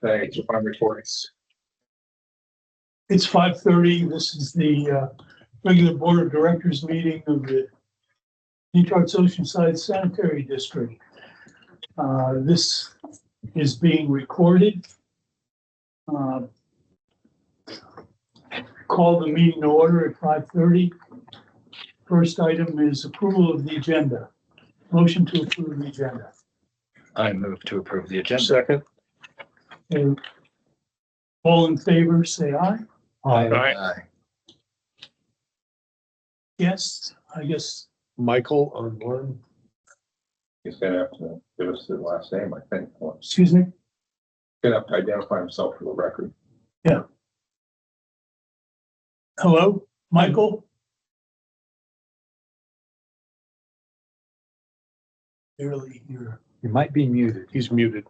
Thanks for my reports. It's 5:30. This is the regular Board of Directors meeting of the Netarts-Oceanside Sanitary District. This is being recorded. Call the meeting to order at 5:30. First item is approval of the agenda. Motion to approve the agenda. I move to approve the agenda. Second. And all in favor, say aye. Aye. Yes, I guess. Michael on one. He's gonna have to give us the last name, I think. He's Excuse me. gonna have to identify himself for the record. Hello, Michael? Barely here. You might be muted. He's muted.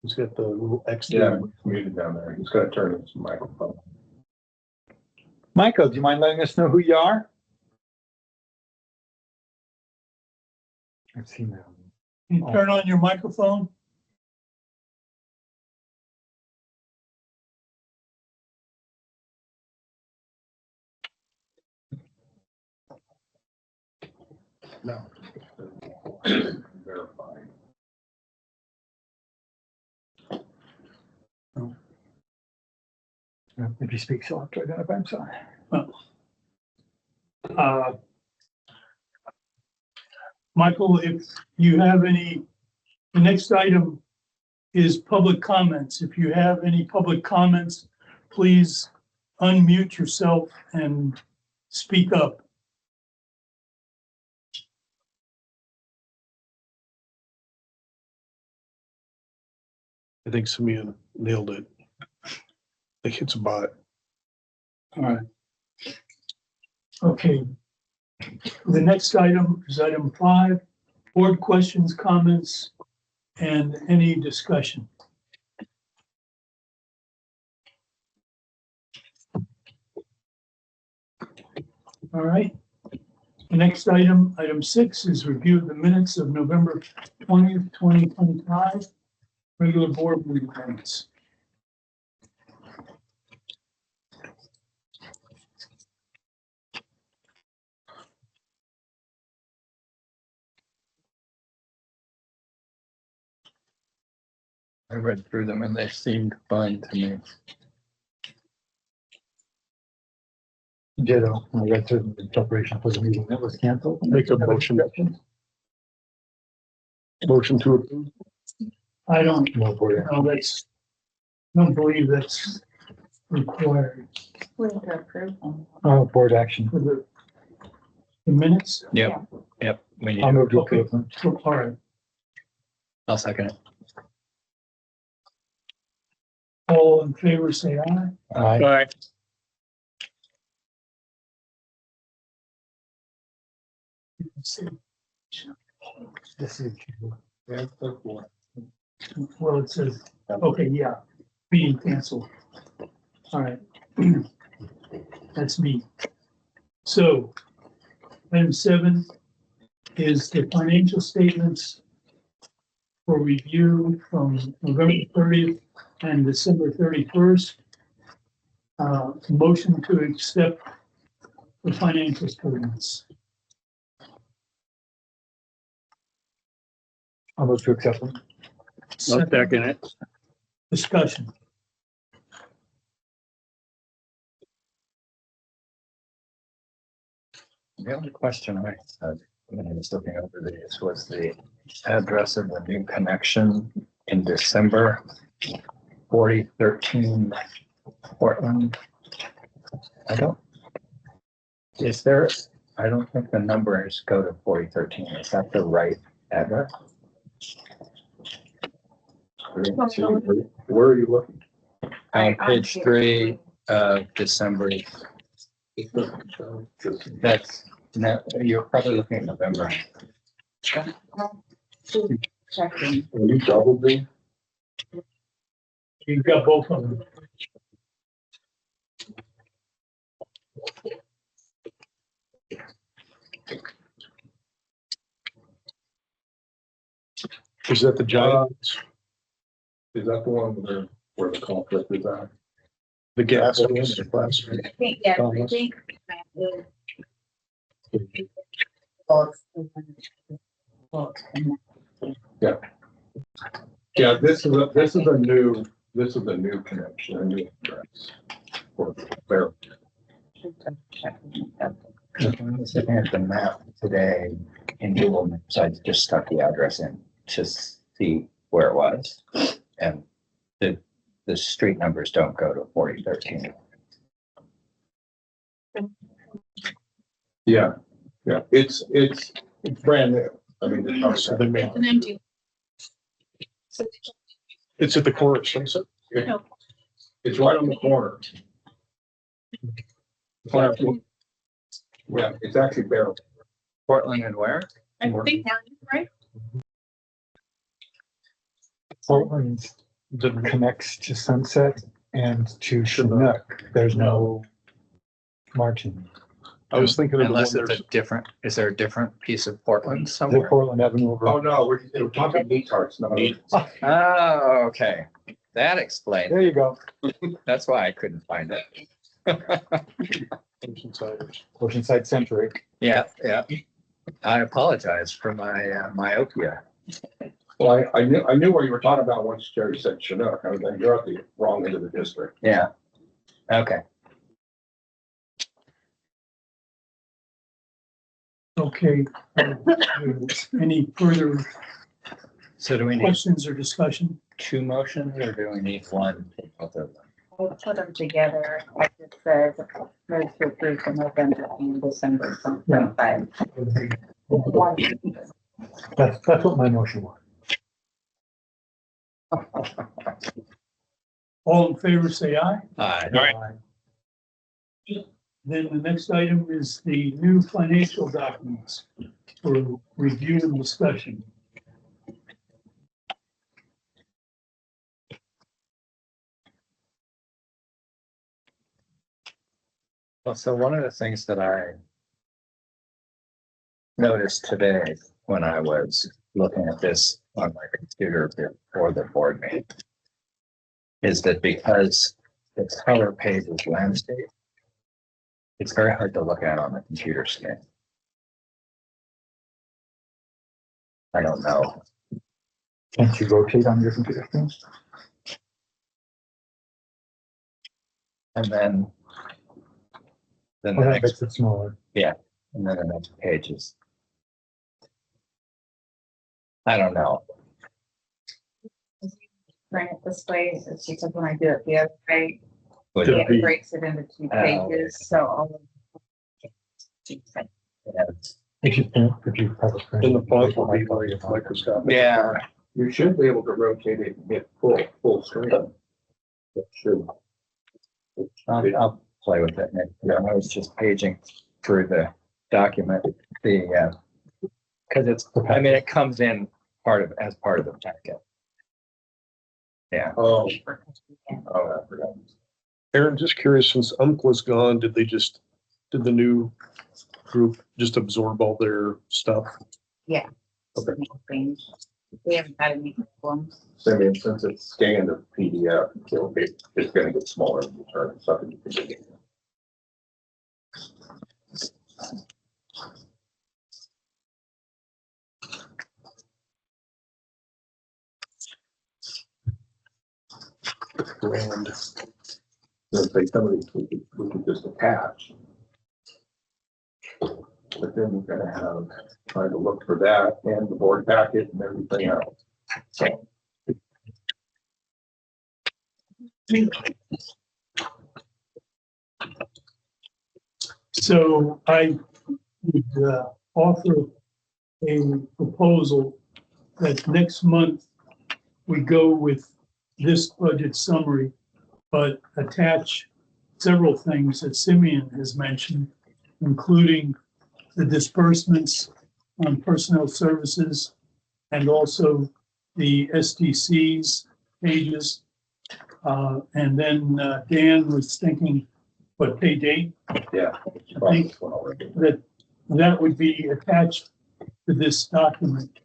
He's got the little X. Yeah, he's muted down there. He's gotta turn his microphone. Michael, do you mind letting us know who you are? I've seen that. Can you turn on your microphone? No. Verified. If you speak, so I'll have to identify. I'm sorry. Michael, if you have any, the next item is public comments. If you have any public comments, please unmute yourself and speak up. I think Samia nailed it. I think it's a bot. All right. Okay. The next item is item 5, board questions, comments, and any discussion. All right. The next item, item 6, is review of the minutes of November 20th, 2025, regular board meeting minutes. I read through them and they seemed fine to me. Ditto. I read through the preparation for the meeting that was canceled. Make a motion. Motion to approve. I don't No, boy. know, don't believe that's required Board action. for the minutes. Yep. We need I'll move to Okay. approve them. So, all right. I'll second it. All in favor, say aye. Aye. This is. Well, it says, okay, yeah, meeting canceled. All right. That's me. So, item 7 is the financial statements for review from November 30th and December 31st. Motion to accept the financial statements. I'll move to accept them. Second it. Discussion. The only question I had when I was looking over these was the address of the new connection in December, 4013 Portland. I don't think the numbers go to 4013. Is that the right address? Where are you looking? On page 3 of December. That's, no, you're probably looking at November. Are you double D? You've got both of them. Is that the Giants? Is that the one where the conflict is at? The gas. Last week. I think, yes, I Thomas. think. Yeah, this is a new connection, a new address. For Bear. I was looking at the map today in Google Maps, I just stuck the address in to see where it was. And the street numbers don't go to 4013. Yeah, it's brand new. I mean, it's not- So they made, It's an empty. So, it's at the corner of Sunset. it's right on the corner. Yeah, it's actually Bear. Portland and where? I think that is right. Portland connects to Sunset and to Chinook. There's no margin. I was thinking of the one Unless it's there's, a different, is there a different piece of Portland The somewhere? Portland Avenue Oh, over. no, we're talking Netarts, not. Oh, okay. That explains. There you go. That's why I couldn't find it. Oceanside. Oceanside Centric. Yeah, yeah. I apologize for my myopia. Well, I knew where you were talking about once Jerry said Chinook. I was like, you're at the wrong end of the district. Yeah. Okay. Okay. Any further So do we need questions or discussion? 2 motions or do we need one? Both of them? We'll put them together. I just said, move to approve the November and December 25. That's what my motion was. All in favor, say aye. Aye. Then the next item is the new financial documents for review and discussion. Well, so one of the things that I noticed today when I was looking at this on my computer before the board meeting is that because the color page is landscape, it's very hard to look at on the computer screen. I don't know. Can't you rotate on your computer screen? And then the Well, that next, makes it smaller. and then the next page is, I don't know. Bring it this way, it's because when I do it the other way, Would It'll it be- breaks it into 2 Oh, pages, so all of. If you have a screen. And the font will be like microscopic. Yeah, You should be able to rotate it and get full screen. It should. I'll play with it. I was just paging through the document, because it's, I mean, it comes in as part of the packet. Yeah. Oh, I forgot. Aaron, just curious, since was gone, did the new group just absorb all their stuff? Yeah. Okay. Things. We haven't had any problems. So I mean, since it's scanned as PDF, it's gonna get smaller in return, something you can do. Grand. Let's say some of these we could just attach. But then we're gonna have, trying to look for that and the board packet and everything else. So, So I would offer a proposal that next month we go with this budget summary, but attach several things that Simeon has mentioned, including the disbursements on personnel services and also the SDCs pages. And then Dan was thinking, what, page 8? yeah. I think that would be attached to this document.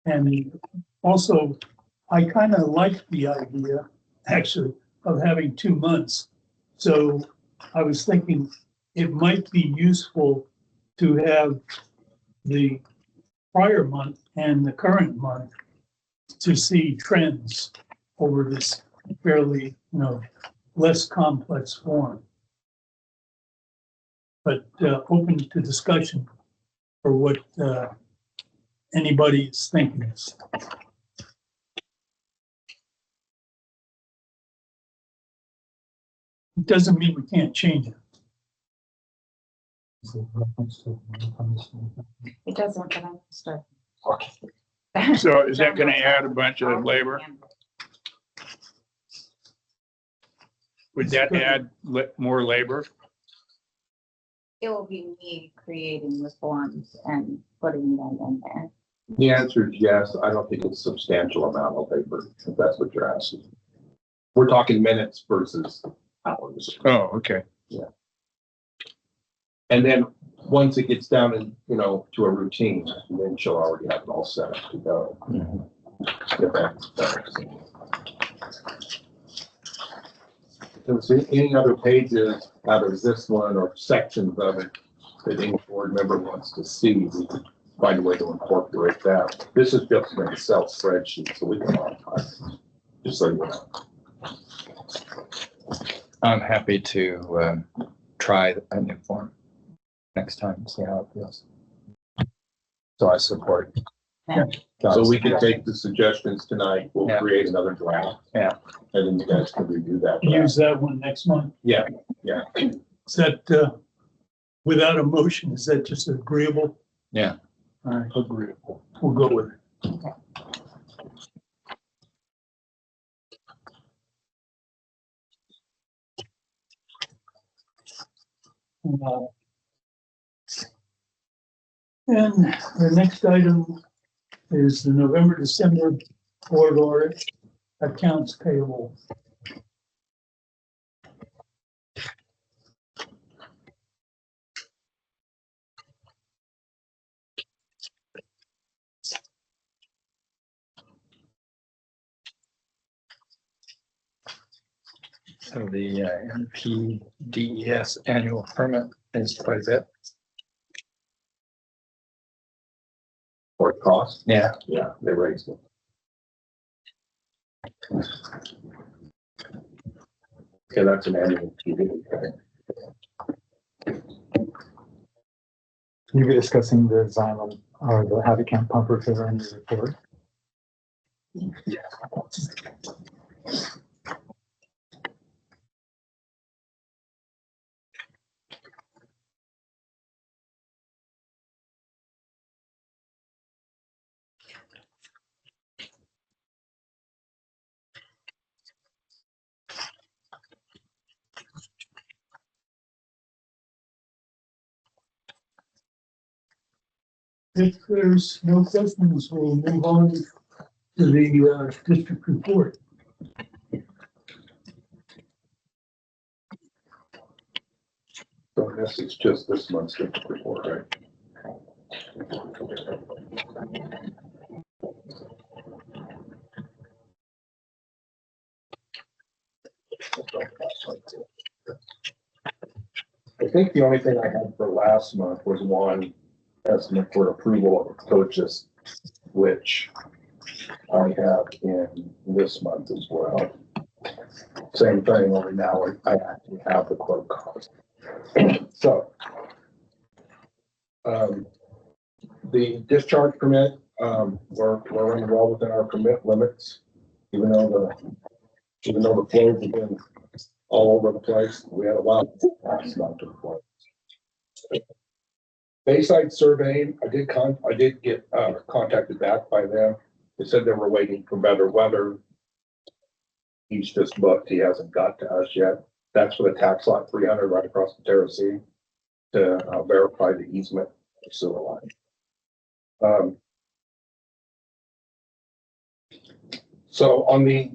And also, I kind of like the idea, actually, of having 2 months. So I was thinking it might be useful to have the prior month and the current month to see trends over this fairly, less complex form. But open to discussion for what anybody is thinking. It doesn't mean we can't change it. It doesn't, but I'm start. So is that gonna add a bunch of labor? Would that add more labor? It will be me creating the forms and putting them in there. The answer is yes. I don't think it's a substantial amount of paper, if that's what you're asking. We're talking minutes versus hours. Oh, okay. And then once it gets down and, to a routine, then she'll already have it all set up to go. If that's any other pages out of this one or sections of it that any board member wants to see, we could find a way to incorporate that. This is just an Excel spreadsheet, so we can modify it, just so you know. I'm happy to try a new form next time, see how it feels. So I support. Yeah. So we can take the suggestions tonight, we'll Yeah. create another draft. Yeah. And then you guys can review that. Use that one next month. Yeah. Is that without a motion? Is that just agreeable? Yeah. All right, agreeable. We'll go with it. And the next item is the November, December corridor accounts payable. So the NPDES annual permit is quite a bit. For cost, Yeah. yeah, they raised it. Okay, that's an annual TV. You'll be discussing the Xylem or the Happy Camp pump repair in the report. If there's no questions, we'll move on to the district report. So this is just this month's report, right? I think the only thing I had for last month was one estimate for approval of a purchase, which I have in this month as well. Same thing, only now I actually have the quote cost. So the discharge permit, we're running well within our permit limits, even though the flows have been all over the place. We had a lot last month of flow. Bayside surveying, I did get contacted back by them. They said they were waiting for better weather. He's just booked. He hasn't got to us yet. That's for the tax lot 300 right across the Terrace to verify the easement of sewer line. So on the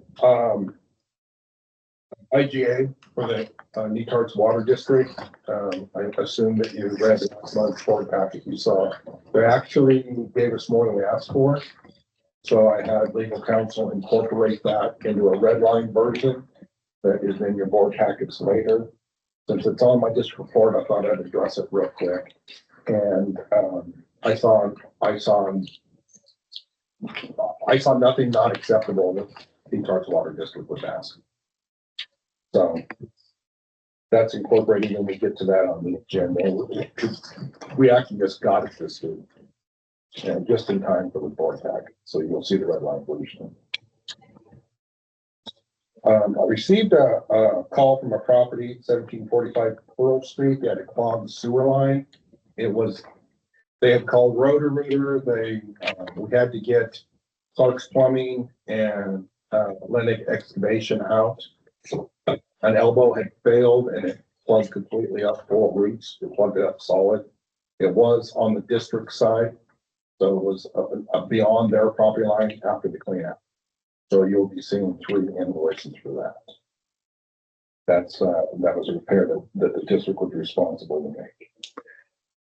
IGA for the Netarts Water District, I assume that you read the last month's board packet you saw. They actually gave us more than we asked for. So I had legal counsel incorporate that into a red line version that is in your board packets later. Since it's on my district report, I thought I'd address it real quick. And I saw nothing not acceptable that the Netarts Water District was asking. So that's incorporated when we get to that on the agenda. We actually just got it this week. And just in time for the board packet. So you'll see the red line version. I received a call from a property, 1745 Pearl Street. They had to clog the sewer line. They had called Roto-Rooter. We had to get Clark's Plumbing and Lennox Excavation out. An elbow had failed and it plugged completely up full of roots. It plugged it up solid. It was on the district side. So it was beyond their property line after the cleanup. So you'll be seeing 3 invoices for that. That was a repair that the district was responsible to make.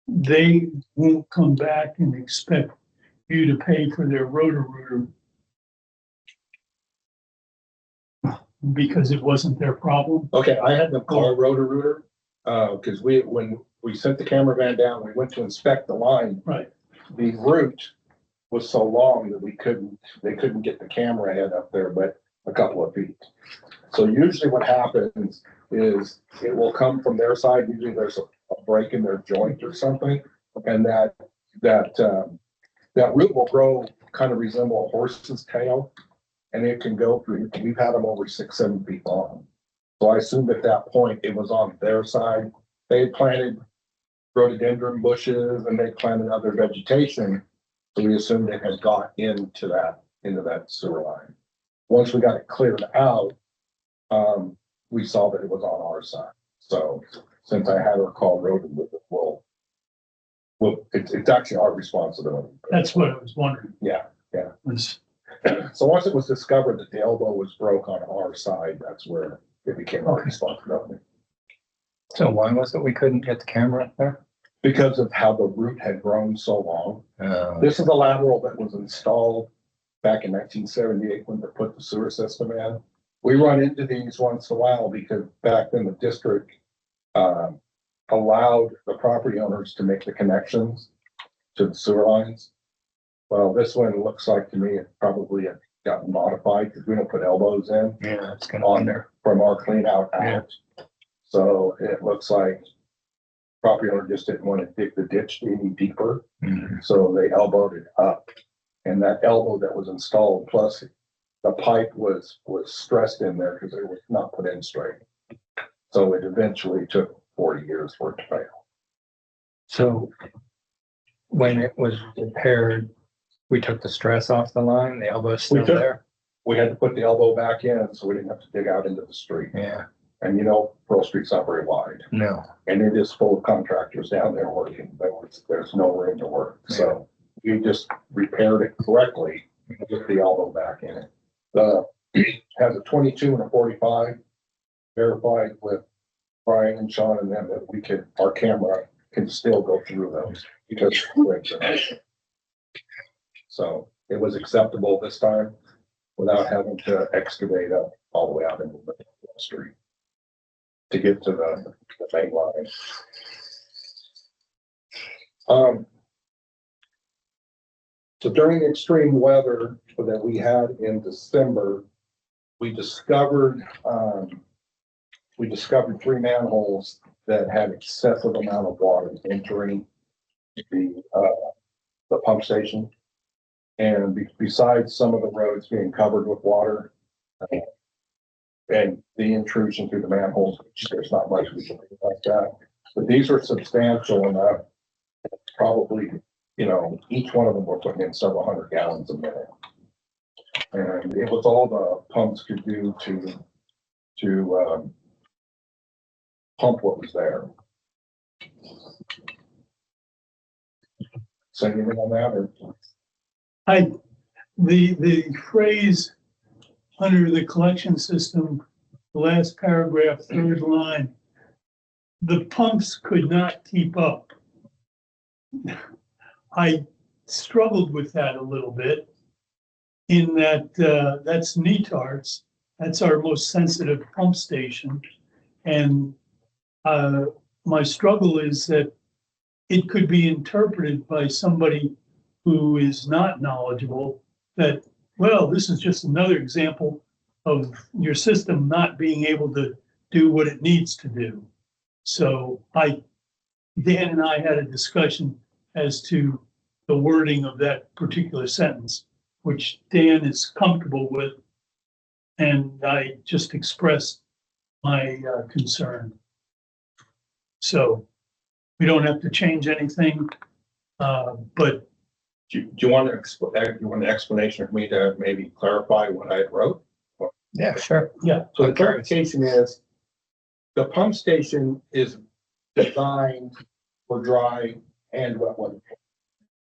They won't come back and expect you to pay for their Roto-Rooter because it wasn't their problem. Okay, I had them call Roto-Rooter because when we sent the camera van down, we went to inspect the line. Right. The route was so long that they couldn't get the camera head up there, but a couple of feet. So usually what happens is it will come from their side. Usually there's a break in their joint or something. And that route will grow, kind of resemble a horse's tail. And it can go through, we've had them over 6-7 feet long. So I assumed at that point it was on their side. They had planted rhododendron bushes and they planted other vegetation. So we assumed it had got into that sewer line. Once we got it cleared out, we saw that it was on our side. So since I had her call Road with it, well, it's actually our responsibility. That's what I was wondering. Yeah. Was So once it was discovered that the elbow was broke on our side, that's where it became our responsibility. So why was it we couldn't get the camera up there? Because of how the root had grown so long. This is a lateral that was installed back in 1978 when they put the sewer system in. We run into these once in a while because back then the district allowed the property owners to make the connections to the sewer lines. Well, this one looks like to me it probably had gotten modified because we don't put elbows in Yeah, it's gonna on there from our clean out. So it looks like property owner just didn't want to dig the ditch any deeper. Mm-hmm. So they elbowed it up. And that elbow that was installed, plus the pipe was stressed in there because it was not put in straight. So it eventually took 40 years for it to fail. So when it was repaired, we took the stress off the line, the elbow's still there? We had to put the elbow back in so we didn't have to dig out into the street. Yeah, And Pearl Street's not very wide. no. And it is full of contractors down there working. There's no room to work. So you just repaired it correctly, with the elbow back in it. Has a 22 and a 45, verified with Brian and Sean and them that our camera can still go through those because so it was acceptable this time without having to excavate up all the way out into the street to get to the main line. So during the extreme weather that we had in December, we discovered 3 manholes that had excessive amount of water entering the pump station. And besides some of the roads being covered with water and the intrusion through the manholes, there's not much we can do about that. But these are substantial enough, probably, each one of them were putting in several hundred gallons a minute. And it was all the pumps could do to pump what was there. Say anything on that or? the phrase under the collection system, the last paragraph, 3rd line, the pumps could not keep up. I struggled with that a little bit. in that, that's Netarts. That's our most sensitive pump station. And, my struggle is that it could be interpreted by somebody who is not knowledgeable that, well, this is just another example of your system not being able to do what it needs to do. So Dan and I had a discussion as to the wording of that particular sentence, which Dan is comfortable with. And I just expressed my concern. So we don't have to change anything, but Do you want an explanation for me to maybe clarify what I wrote? Yeah, sure. yeah, So the clarification is, the pump station is designed for dry and wet weather.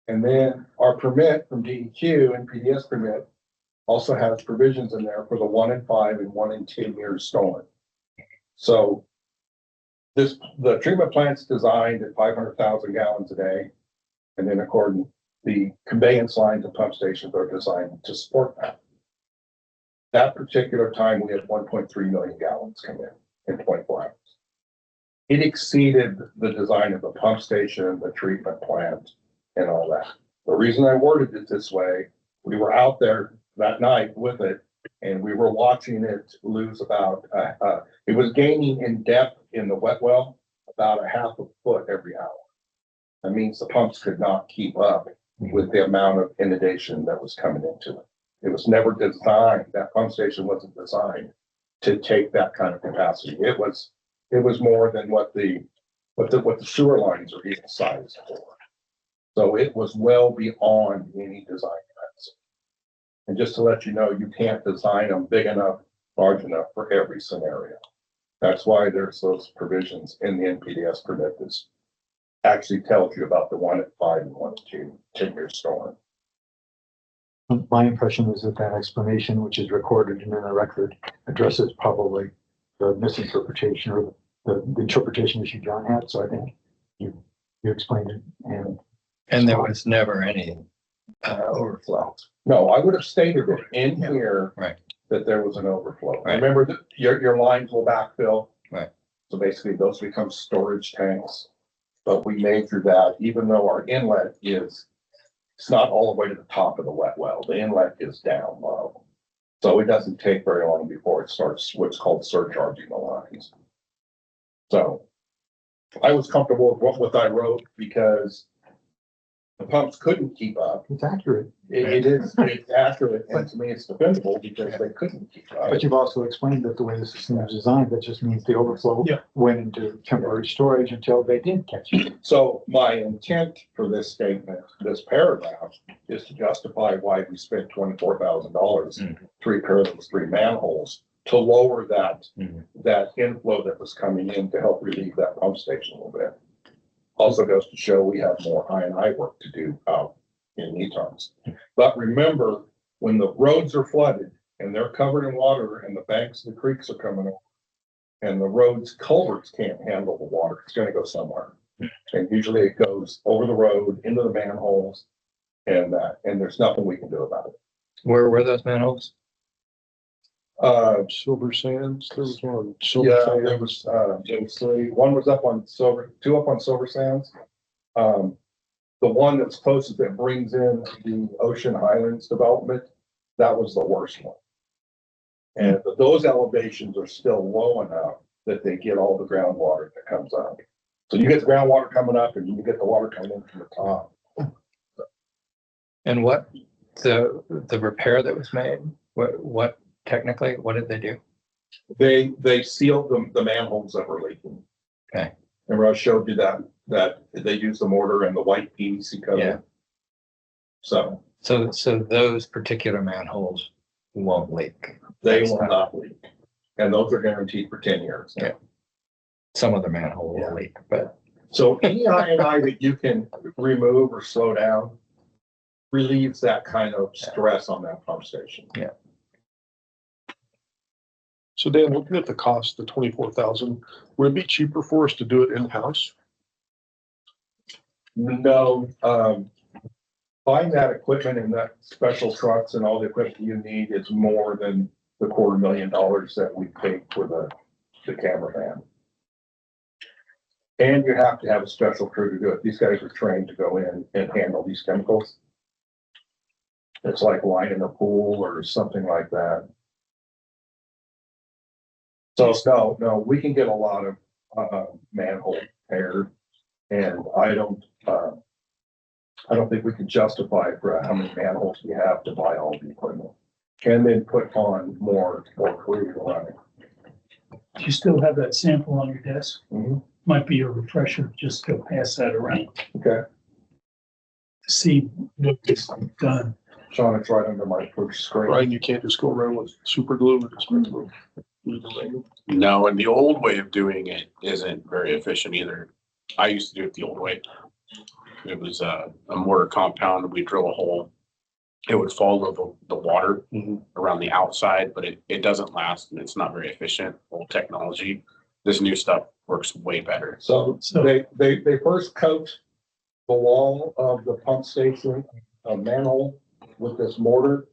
And then our permit from DEQ and PDS permit also has provisions in there for the 1 in 5 and 1 in 10 years storm. So the treatment plant's designed at 500,000 gallons a day. And then according, the conveyance lines and pump stations are designed to support that. That particular time, we had 1.3 million gallons come in 24 hours. It exceeded the design of the pump station, the treatment plant, and all that. The reason I worded it this way, we were out there that night with it, and we were watching it lose about, it was gaining in depth in the wet well, about a half a foot every hour. That means the pumps could not keep up with the amount of inundation that was coming into it. It was never designed, that pump station wasn't designed to take that kind of capacity. It was more than what the sewer lines are even sized for. So it was well beyond any design capacity. And just to let you know, you can't design them big enough, large enough for every scenario. That's why there's those provisions in the NPDS permit that actually tells you about the 1 at 5 and 1 at 10-year storm. My impression is that that explanation, which is recorded and in the record, addresses probably the misinterpretation or the interpretation issue John had. So I think you explained it. And there was never any overflow. No, I would have stated it in here. Right. That there was an overflow. Right. Remember that your lines will backfill. Right. So basically those become storage tanks. But we measure that even though our inlet it's not all the way to the top of the wet well. The inlet is down low. So it doesn't take very long before it starts what's called surcharging the lines. So I was comfortable with what I wrote because the pumps couldn't keep up. It's accurate. It's accurate, and to me, it's defendable because they couldn't keep up. But you've also explained that the way the system is designed, that just means the overflow Yeah. went into temporary storage until they did catch it. So my intent for this statement, this paragraph, is to justify why we spent $24,000 to repair those 3 manholes to lower that inflow that was coming in to help relieve that pump station a little bit. Also goes to show we have more I&I work to do out in Netarts. But remember, when the roads are flooded and they're covered in water and the banks of the creeks are coming over and the roads culverts can't handle the water, it's gonna go somewhere. And usually it goes over the road, into the manholes, and there's nothing we can do about it. Where were those manholes? Silver Sands, there was one. Silver Yeah, Sands. there was 3. One was up on two up on Silver Sands. The one that's closest that brings in the Ocean Highlands development, that was the worst one. And those elevations are still low enough that they get all the groundwater that comes up. So you get the groundwater coming up and you get the water coming in from the top. And what the repair that was made? What technically, what did they do? They sealed the manholes that were leaking. Okay. Remember I showed you that they use the mortar and the white PVC cover. Yeah. So So those particular manholes won't leak. they That's will not- not leak. And those are guaranteed for 10 years. Yeah. Some of the manhole will leak, but So any I&I that you can remove or slow down relieves that kind of stress on that pump station. Yeah. So Dan, looking at the cost, the 24,000, would it be cheaper for us to do it in-house? No, buying that equipment and that special trucks and all the equipment you need is more than the $250,000 that we paid for the camera van. And you have to have a special crew to do it. These guys are trained to go in and handle these chemicals. It's like lining a pool or something like that. So no, we can get a lot of manhole repaired, and I don't think we can justify for how many manholes we have to buy all the equipment, and then put on more crew to run it. Do you still have that sample on your desk? Mhm. Might be a refresher just to pass that around Okay, to see what is done. Sean, it's right under my push screen. Brian, you can't just go around with super glue and just glue. No, and the old way of doing it isn't very efficient either. I used to do it the old way. It was a mortar compound. We drill a hole. It would follow the water around the outside, but it doesn't last and it's not very efficient. Old technology. This new stuff works way better. So they first coat the wall of the pump station, a manhole with this mortar.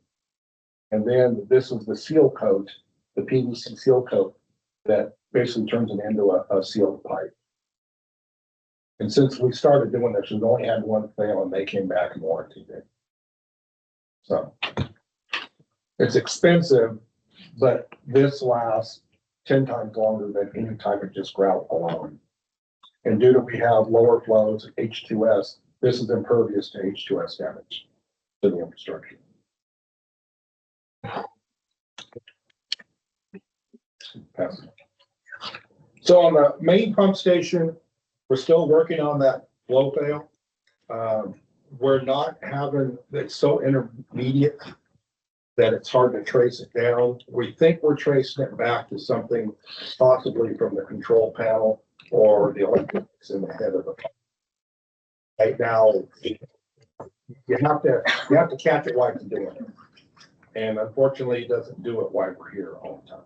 And then this is the seal coat, the PVC seal coat that basically turns it into a sealed pipe. And since we started doing this, we've only had one fail and they came back and warranted it. So it's expensive, but this lasts 10 times longer than any time it just grout alone. And due to we have lower flows, H2S, this is impervious to H2S damage to the infrastructure. So on the main pump station, we're still working on that flow fail. We're not having, it's so intermediate that it's hard to trace it down. We think we're tracing it back to something possibly from the control panel or the electrics in the head of the pump. Right now, you have to catch it while it's doing it. And unfortunately, it doesn't do it while we're here all the time.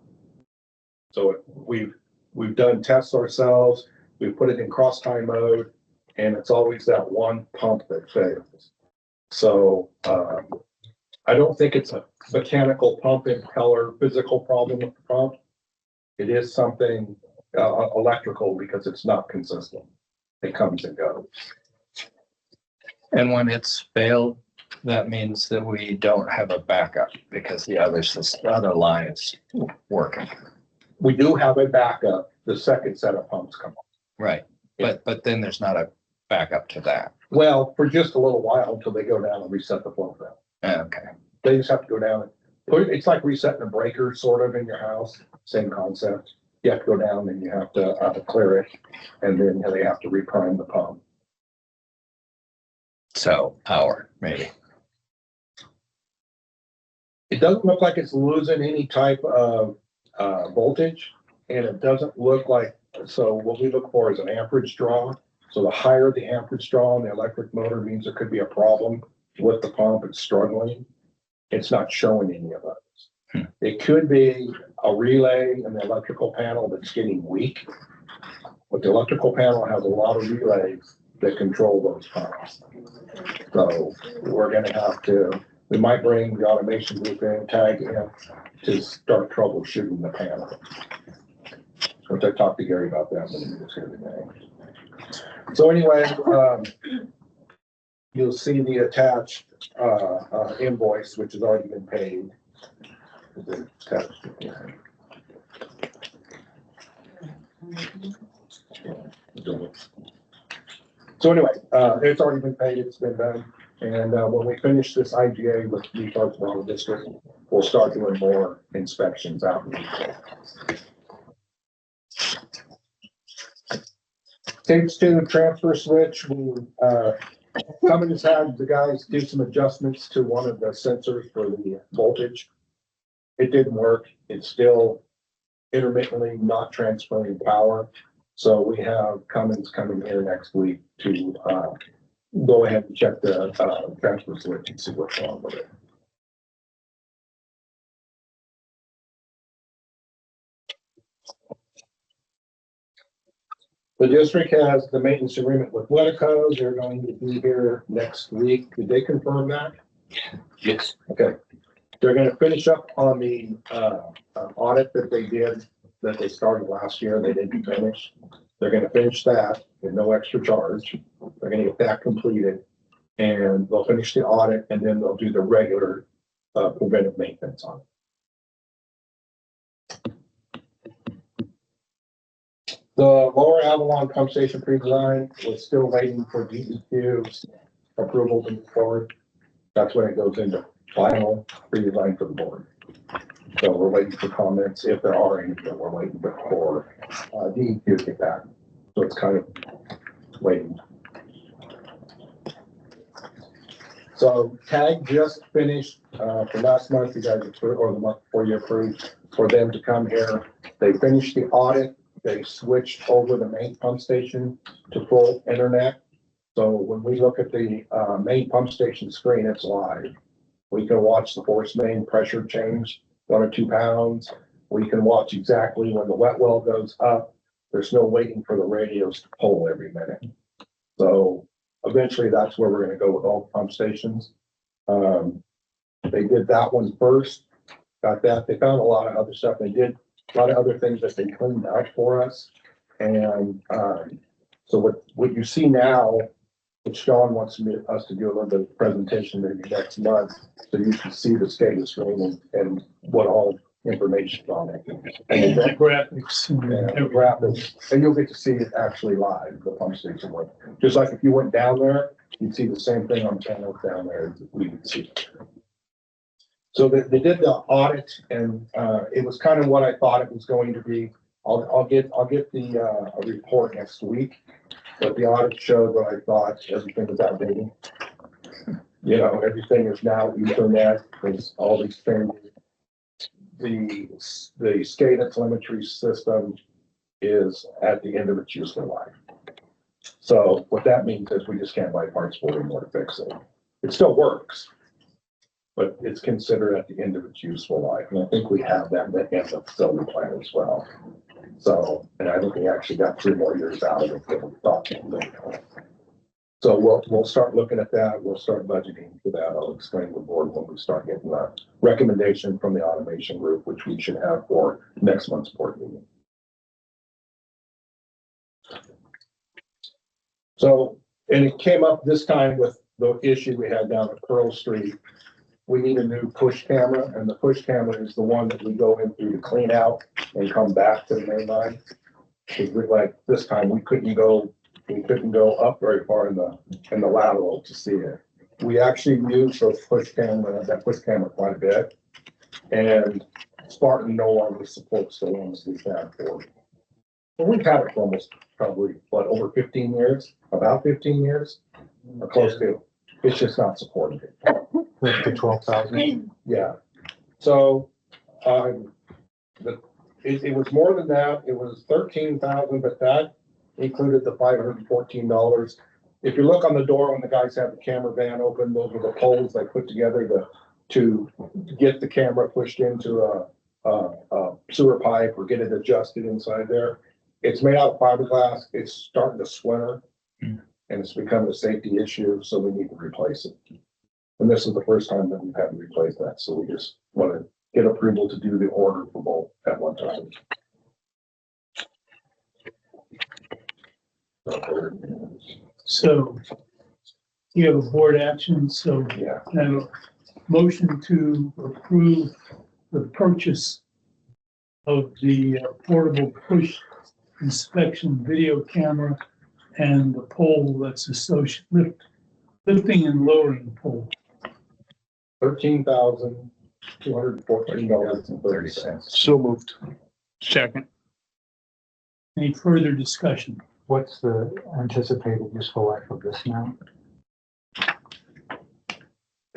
So we've done tests ourselves, we've put it in cross tie mode, and it's always that one pump that fails. So I don't think it's a mechanical pump impeller physical problem with the pump. It is something electrical because it's not consistent. It comes and goes. And when it's failed, that means that we don't have a backup because the other line is working. We do have a backup. The second set of pumps come on. Right. But then there's not a backup to that. Well, for just a little while until they go down and reset the flow valve. Okay. They just have to go down and put it, it's like resetting a breaker sort of in your house, same concept. You have to go down and you have to clear it, and then they have to reprime the pump. So hour, maybe. It doesn't look like it's losing any type of voltage, and it doesn't look like, so what we look for is an amperage draw. So the higher the amperage draw on the electric motor means there could be a problem with the pump. It's struggling. It's not showing any of those. It could be a relay in the electrical panel that's getting weak. But the electrical panel has a lot of relays that control those pumps. So we're gonna have to, we might bring the automation group in, tag in to start troubleshooting the panel. So I talked to Gary about that when he was here today. So anyway, you'll see the attached invoice, which has already been paid. So anyway, it's already been paid, it's been done. And when we finish this IGA with Netarts-Oceanside district, we'll start doing more inspections out. Stage 2 transfer switch, we Cummins had the guys do some adjustments to one of the sensors for the voltage. It didn't work. It's still intermittently not transferring power. So we have Cummins coming here next week to go ahead and check the transfer switch and see what's wrong with it. The district has the maintenance agreement with Wetico. They're going to be here next week. Did they confirm that? Yes. Okay. They're gonna finish up on the, audit that they did, that they started last year. They didn't finish. They're gonna finish that with no extra charge. They're gonna get that completed. And they'll finish the audit and then they'll do the regular, preventive maintenance on it. The Lower Avalon pump station pre-design was still waiting for DEQ's approval to move forward. That's when it goes into final pre-design for the board. So we're waiting for comments, if there are any, but we're waiting for DEQ to get back. So it's kind of waiting. So TAG just finished for last month, you guys approved, or the month before you approved, for them to come here. They finished the audit. They switched over the main pump station to full internet. So when we look at the main pump station screen, it's live. We can watch the force main pressure change 1 or 2 pounds. We can watch exactly when the wet well goes up. There's no waiting for the radios to pull every minute. So eventually that's where we're gonna go with all the pump stations. They did that one first, got that. They found a lot of other stuff. They did a lot of other things that they cleaned out for us. And so what you see now, which Sean wants us to do a little bit of presentation maybe next month, so you can see the status screen and what all information is on it. And the graphics. And the graphics, and you'll get to see it actually live, the pump station one. Just like if you went down there, you'd see the same thing on the panels down there that we would see. So they did the audit and it was kind of what I thought it was going to be. I'll get the a report next week. But the audit showed what I thought, everything was outdated. You know, everything is now Ethernet, there's all these things. The SCADA telemetry system is at the end of its useful life. So what that means is we just can't buy parts for it anymore to fix it. It still works, but it's considered at the end of its useful life. And I think we have that in the facility plan as well. So, and I think we actually got 3 more years out of it than we thought. So we'll start looking at that. We'll start budgeting for that. I'll explain to the board when we start getting a recommendation from the automation group, which we should have for next month's board meeting. So, and it came up this time with the issue we had down at Pearl Street. We need a new push camera, and the push camera is the one that we go in through to clean out and come back to the main line. Because like this time, we couldn't go up very far in the lateral to see it. We actually use that push camera quite a bit. And Spartan no longer supports the ones we've had for. Well, we've had it for almost probably, over 15 years, about 15 years, or close to. It's just not supported. The 12,000. Yeah. So, it was more than that. It was 13,000, but that included the $514. If you look on the door when the guys have the camera van open, those are the poles they put together to get the camera pushed into a sewer pipe or get it adjusted inside there. It's made out of fiberglass. It's starting to splinter and it's become a safety issue, so we need to replace it. And this is the first time that we've had to replace that, so we just want to get approval to do the order for both at one time. So you have a board action, so Yeah. I have a motion to approve the purchase of the portable push inspection video camera and the pole that's associated, lifting and lowering pole. $13,214.30. So moved. Second. Any further discussion? What's the anticipated useful life of this now?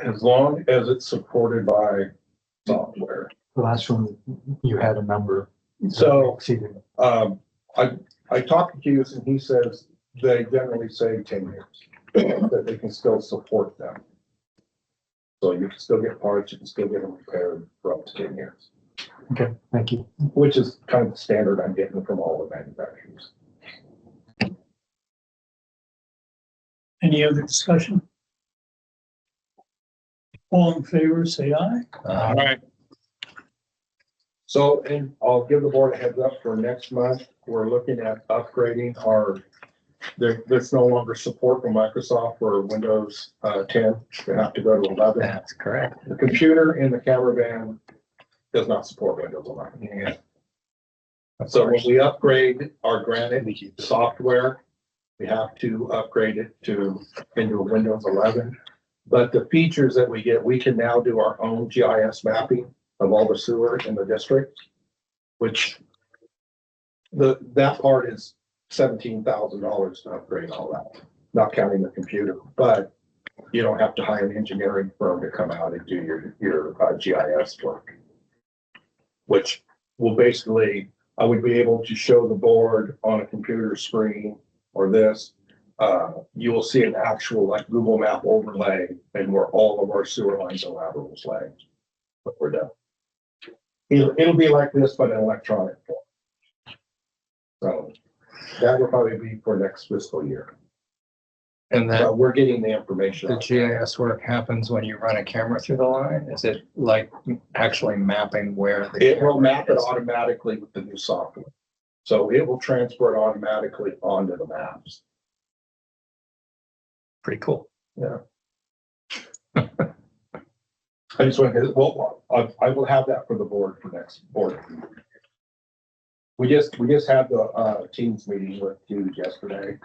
As long as it's supported by software. The last one, you had a number. So, Exceeded. I talked to Hughes and he says they generally say 10 years, that they can still support them. So you can still get parts, you can still get them repaired for up to 10 years. Okay, thank you. Which is kind of the standard I'm getting from all the manufacturers. Any other discussion? All in favor, say aye. All right, So, and I'll give the board a heads up for next month. We're looking at upgrading there's no longer support from Microsoft for Windows 10. We have to go to 11. That's correct. The computer in the camera van does not support Windows 11. Yeah. So when we upgrade our Granite software, we have to upgrade it into a Windows 11. But the features that we get, we can now do our own GIS mapping of all the sewer in the district, which that part is $17,000 to upgrade all that, not counting the computer. But you don't have to hire an engineering firm to come out and do your GIS work, which will basically, I would be able to show the board on a computer screen or this. You will see an actual like Google map overlay and where all of our sewer lines and laterals lay. But we're done. It'll be like this, but in electronic form. So that will probably be for next fiscal year. And then But we're getting the information. the GIS work happens when you run a camera through the line? Is it like actually mapping where? It will camera map it is? automatically with the new software. So it will transfer it automatically onto the maps. Pretty cool. Yeah. I just want to, well, I will have that for the board for next board. We just had the teams meeting with Hughes yesterday.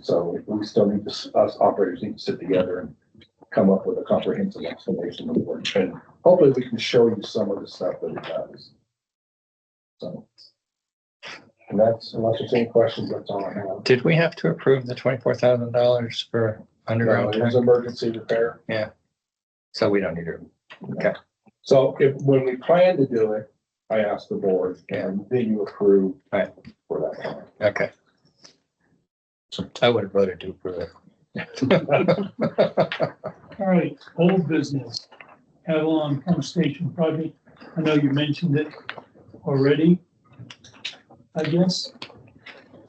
So we still need to, us operators need to sit together and come up with a comprehensive explanation of the board. And hopefully we can show you some of the stuff that it does. So. And that's, unless there's any questions, that's all I have. Did we have to approve the $24,000 for underground? It was emergency repair. So we don't need to. Okay. So when we plan to do it, I asked the board and then you approve Right. for that time. Okay. I would have voted to approve it. All right, old business, Avalon Pump Station project. I know you mentioned it already, I guess.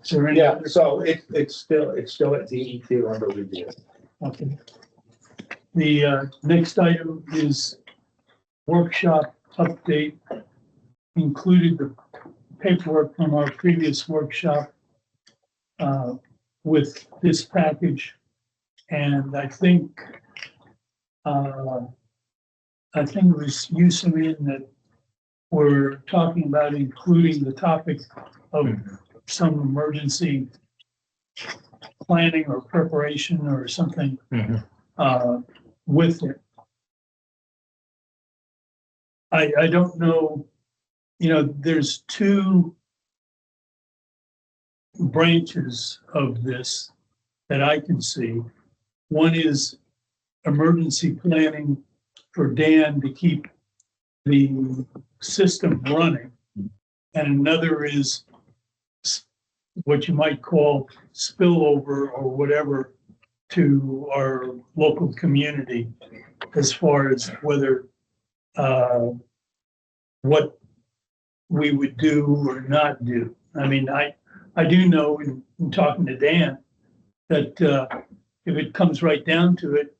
Is there any? Yeah, so it's still at DEQ under review. Okay. The next item is workshop update. Included the paperwork from our previous workshop with this package. And I think it was you, Simeon, that we're talking about including the topic of some emergency planning or preparation or something with it. I don't know, there's two branches of this that I can see. One is emergency planning for Dan to keep the system running. And another is what you might call spillover or whatever to our local community as far as whether what we would do or not do. I mean, I do know in talking to Dan that if it comes right down to it,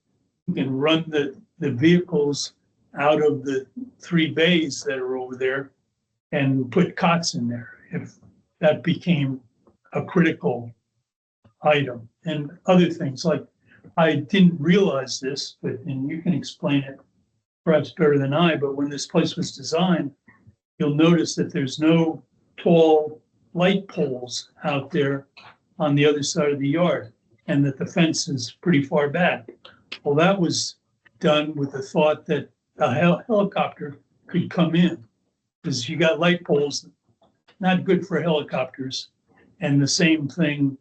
we can run the vehicles out of the 3 bays that are over there and put cots in there if that became a critical item. And other things like, I didn't realize this, and you can explain it perhaps better than I, but when this place was designed, you'll notice that there's no tall light poles out there on the other side of the yard, and that the fence is pretty far back. Well, that was done with the thought that a helicopter could come in, because you got light poles, not good for helicopters. And the same thing,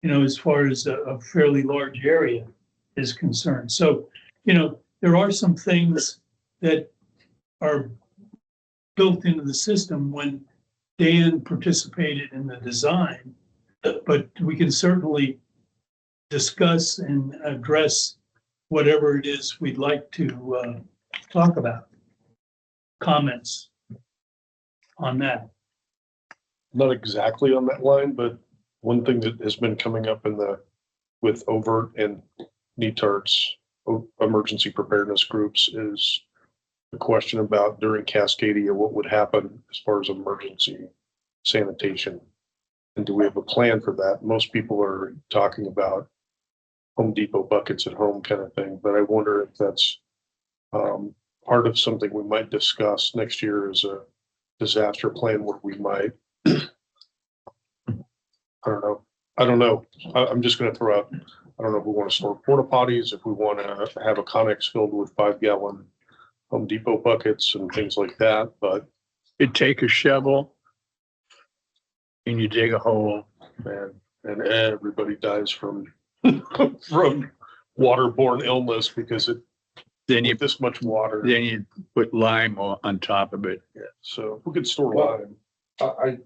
as far as a fairly large area is concerned. So, there are some things that are built into the system when Dan participated in the design, but we can certainly discuss and address whatever it is we'd like to talk about. Comments on that? Not exactly on that line, but one thing that has been coming up in the with overt and Netarts emergency preparedness groups is the question about during Cascadia, what would happen as far as emergency sanitation? And do we have a plan for that? Most people are talking about Home Depot buckets at home kind of thing, but I wonder if that's part of something we might discuss next year as a disaster plan where we might, I don't know. I'm just going to throw out, I don't know if we want to store porta potties, if we want to have a Connex filled with 5-gallon Home Depot buckets and things like that, but You take a shovel and you dig a hole. man, and everybody dies from from waterborne illness because it Then you, with this much water. then you put lime on top of it. Yeah, so if we could store Well, lime,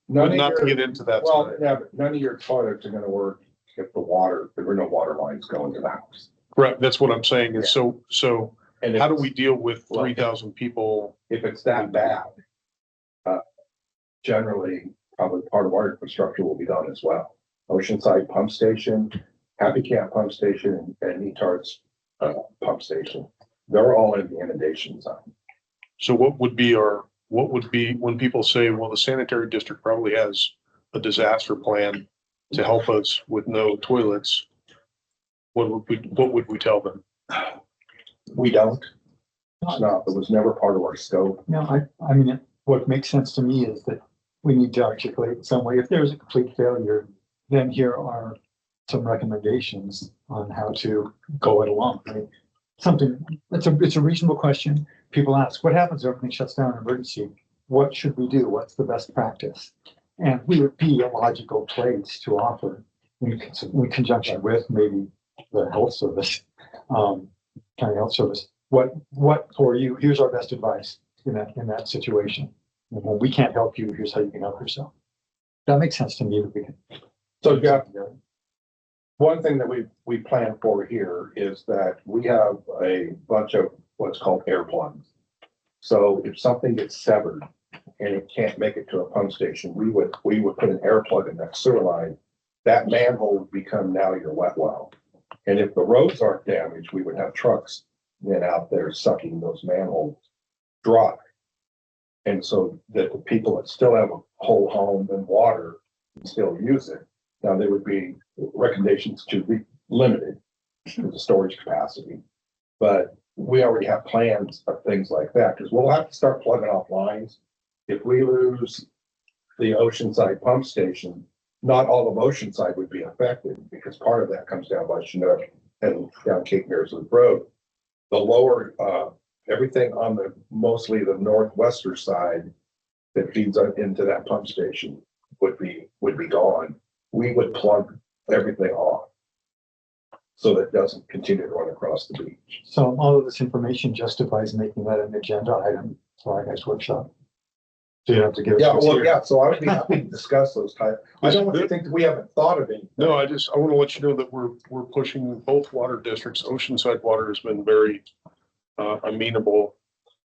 None but of not to your, get into that. well, tonight. yeah, but none of your toilets are gonna work if there were no water lines going to the house. Right, that's what I'm saying. And so And how do if, we deal with Well, 3,000 people? if it's that bad, generally, probably part of our infrastructure will be done as well. Oceanside Pump Station, Happy Camp Pump Station, and Netarts Pump Station. They're all in the inundation zone. So what would be when people say, well, the sanitary district probably has a disaster plan to help us with no toilets? What would we tell them? We don't. It's not, it was never part of our scope. No, I mean, what makes sense to me is that we need to articulate in some way, if there's a complete failure, then here are some recommendations on how to go it along. I mean, it's a reasonable question. People ask, what happens if everything shuts down in emergency? What should we do? What's the best practice? And we would be a logical place to offer in conjunction with maybe the health service, county health service. What for you? Here's our best advice in that situation. And when we can't help you, here's how you can help yourself. That makes sense to me that we can. So Jeff, one thing that we plan for here is that we have a bunch of what's called air plugs. So if something gets severed and it can't make it to a pump station, we would put an air plug in that sewer line. That manhole would become now your wet well. And if the roads aren't damaged, we would have trucks then out there sucking those manholes dry. And so that the people that still have a whole home and water can still use it. Now, there would be recommendations to be limited to the storage capacity. But we already have plans of things like that, because we'll have to start plugging off lines. If we lose the Oceanside pump station, not all of Oceanside would be affected, because part of that comes down by Chinook and down Cape Mears Road. The lower, everything on mostly the northwestern side that feeds into that pump station would be gone. We would plug everything off so that it doesn't continue to run across the beach. So all of this information justifies making that an agenda item for our next workshop. So you don't have to give it. Yeah, to us well, here. yeah, so I would be happy to discuss those types. I don't want you to think that we haven't thought of anything. No, I want to let you know that we're pushing both water districts. Oceanside Water has been very amenable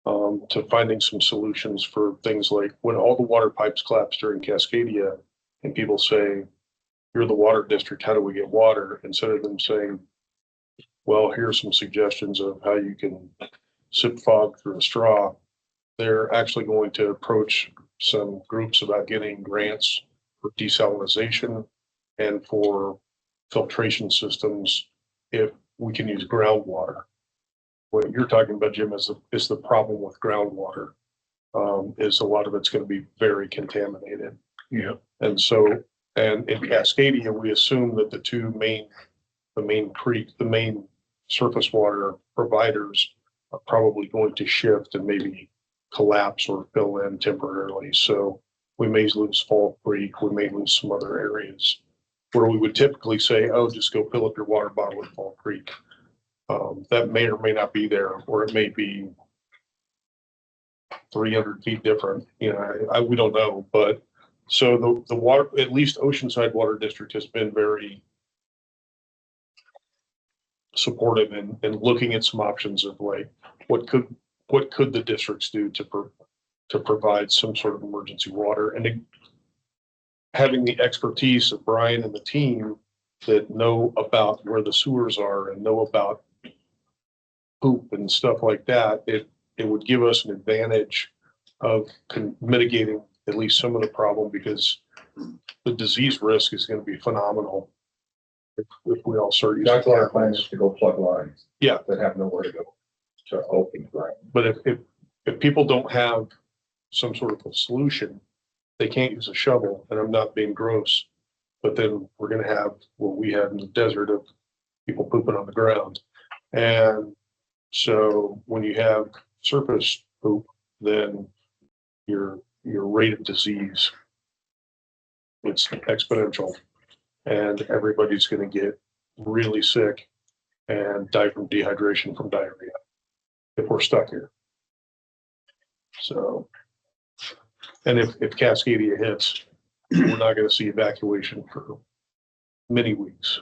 to finding some solutions for things like when all the water pipes collapse during Cascadia and people say, you're the water district, how do we get water? Instead of them saying, well, here's some suggestions of how you can sip fog through a straw. They're actually going to approach some groups about getting grants for desalinization and for filtration systems if we can use groundwater. What you're talking about, Jim, is the problem with groundwater. Is a lot of it's going to be very contaminated. Yeah. And so, and in Cascadia, we assume that the main surface water providers are probably going to shift and maybe collapse or fill in temporarily. So we may lose Fall Creek, we may lose some other areas where we would typically say, oh, just go fill up your water bottle at Fall Creek. That may or may not be there, or it may be 300 feet different. You know, we don't know. But so the water, at least Oceanside Water District, has been very supportive in looking at some options of like what could the districts do to provide some sort of emergency water, and having the expertise of Brian and the team that know about where the sewers are and know about poop and stuff like that, it would give us an advantage of mitigating at least some of the problem, because the disease risk is going to be phenomenal if we all start using That's why our cat plan lights. is to go plug lines. Yeah. That have nowhere to go to open ground. But if people don't have some sort of a solution, they can't use a shovel, and I'm not being gross, but then we're gonna have what we had in the desert of people pooping on the ground. And so when you have surface poop, then your rate of disease, it's exponential, and everybody's gonna get really sick and die from dehydration from diarrhea if we're stuck here. So, and if Cascadia hits, we're not gonna see evacuation for many weeks.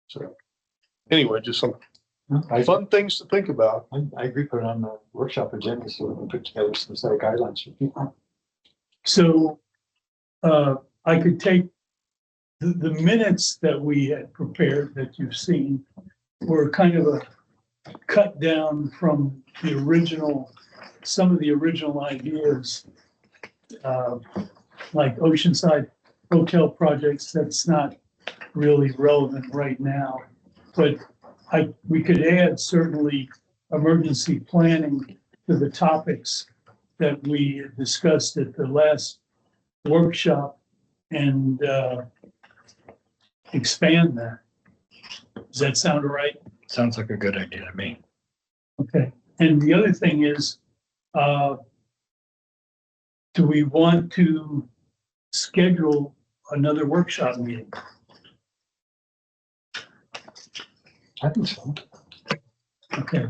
So, anyway, just some fun things to think about. I agree, put it on the workshop agenda so we can put together some set of guidelines for people. So, I could take the minutes that we had prepared that you've seen were kind of a cut down from the original, some of the original ideas, like Oceanside hotel projects. That's not really relevant right now, but we could add certainly emergency planning to the topics that we discussed at the last workshop and expand that. Does that sound right? Sounds like a good idea to me. Okay. And the other thing is, do we want to schedule another workshop meeting? I think so. Okay.